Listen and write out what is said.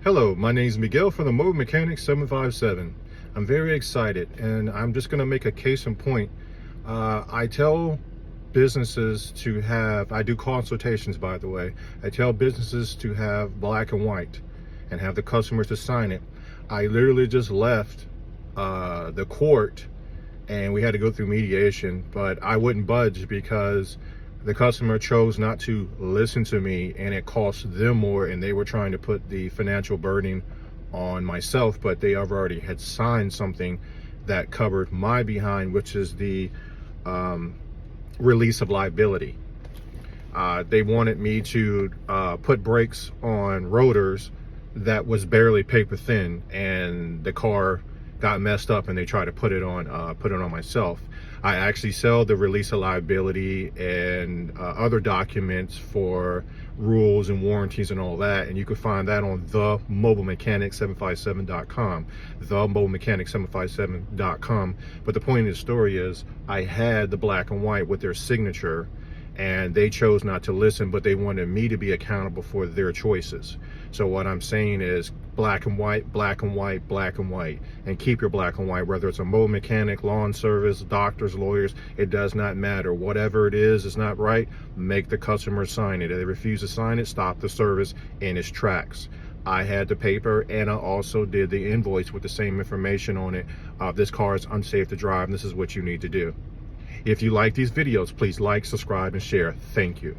Hello, my name is Miguel from the Mobile 757. I'm very excited, and I'm just going to make a case in point. I tell businesses to have, I do consultations, by the way. I tell businesses to have black and white and have the customers to sign it. I literally just left the court and we had to go through mediation, but I wouldn't budge because the customer chose not to listen to me, and it cost them more, and they were trying to put the financial burden on myself, but they already had signed something that covered my behind, which is the release of liability. They wanted me to put brakes on rotors that was barely paper thin, and the car got messed up and they tried to put it on myself. I actually sell the release of liability and other documents for rules and warranties and all that, and you can find that on the mobilemechanic757.com, the mobilemechanic757.com. But the point of the story is I had the black and white with their signature, and they chose not to listen, but they wanted me to be accountable for their choices. So what I'm saying is black and white, black and white, black and white, and keep your black and white, whether it's a mobile mechanic, lawn service, doctors, lawyers, it does not matter. Whatever it is not right, make the customer sign it. If they refuse to sign it, stop the service in its tracks. I had the paper, and I also did the invoice with the same information on it. This car is unsafe to drive, and this is what you need to do. If you like these videos, please like, subscribe, and share. Thank you.